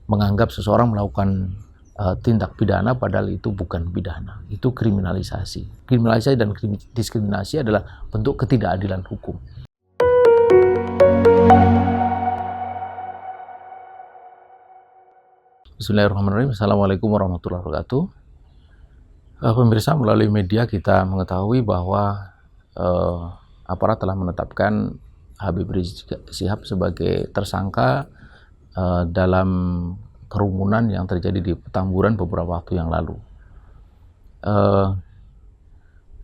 menganggap seseorang melakukan tindak pidana padahal itu bukan pidana, itu kriminalisasi. Kriminalisasi dan diskriminasi adalah bentuk ketidakadilan hukum. Bismillahirrahmanirrahim. Assalamualaikum warahmatullahi wabarakatuh. Pemirsa, melalui media kita mengetahui bahwa aparat telah menetapkan Habib Rizik Syihab sebagai tersangka dalam kerumunan yang terjadi di Petamburan beberapa waktu yang lalu.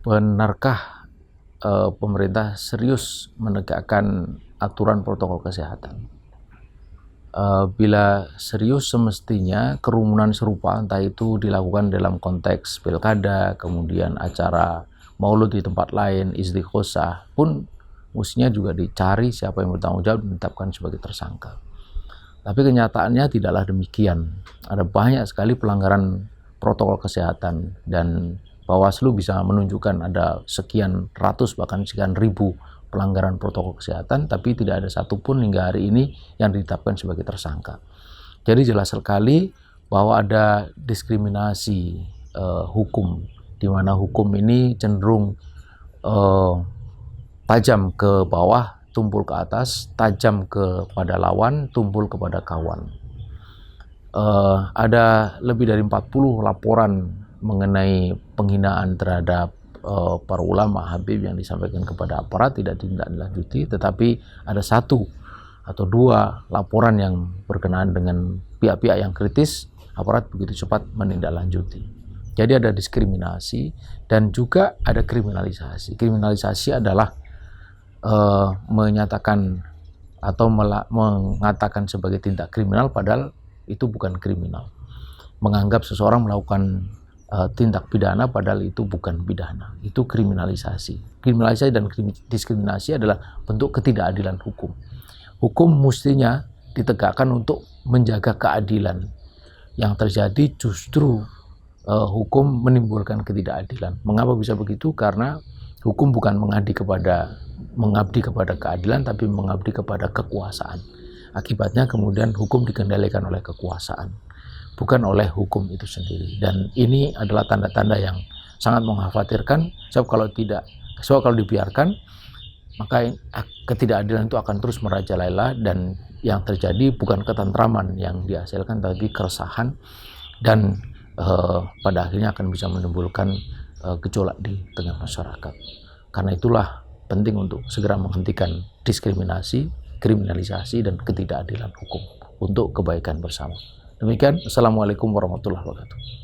Benarkah pemerintah serius menegakkan aturan protokol kesehatan? Bila serius, semestinya kerumunan serupa, entah itu dilakukan dalam konteks pilkada, kemudian acara maulud di tempat lain, istighosah, pun mestinya juga dicari siapa yang bertanggung jawab dan ditetapkan sebagai tersangka. Tapi kenyataannya tidaklah demikian. Ada banyak sekali pelanggaran protokol kesehatan dan Bawaslu bisa menunjukkan ada sekian ratus bahkan sekian ribu pelanggaran protokol kesehatan, tapi tidak ada satupun hingga hari ini yang ditetapkan sebagai tersangka. Jadi jelas sekali bahwa ada diskriminasi hukum, di mana hukum ini cenderung tajam ke bawah, tumpul ke atas, tajam kepada lawan, tumpul kepada kawan. Ada lebih dari 40 laporan mengenai penghinaan terhadap para ulama Habib yang disampaikan kepada aparat tidak ditindaklanjuti, tetapi ada satu atau dua laporan yang berkenaan dengan pihak-pihak yang kritis, aparat begitu cepat menindaklanjuti. Jadi ada diskriminasi dan juga ada kriminalisasi. Kriminalisasi adalah menyatakan atau mengatakan sebagai tindak kriminal padahal itu bukan kriminal. Menganggap seseorang melakukan tindak pidana padahal itu bukan pidana, itu kriminalisasi. Kriminalisasi dan diskriminasi adalah bentuk ketidakadilan hukum. Hukum mestinya ditegakkan untuk menjaga keadilan. Yang terjadi justru hukum menimbulkan ketidakadilan. Mengapa bisa begitu? Karena hukum bukan mengabdi kepada keadilan, tapi mengabdi kepada kekuasaan. Akibatnya kemudian hukum dikendalikan oleh kekuasaan, bukan oleh hukum itu sendiri. Dan ini adalah tanda-tanda yang sangat mengkhawatirkan. Sebab kalau dibiarkan, maka ketidakadilan itu akan terus merajalela, dan yang terjadi bukan ketentraman yang dihasilkan, tapi keresahan, dan pada akhirnya akan bisa menimbulkan gejolak di tengah masyarakat. Karena itulah penting untuk segera menghentikan diskriminasi, kriminalisasi, dan ketidakadilan hukum untuk kebaikan bersama. Demikian, Assalamualaikum warahmatullahi wabarakatuh.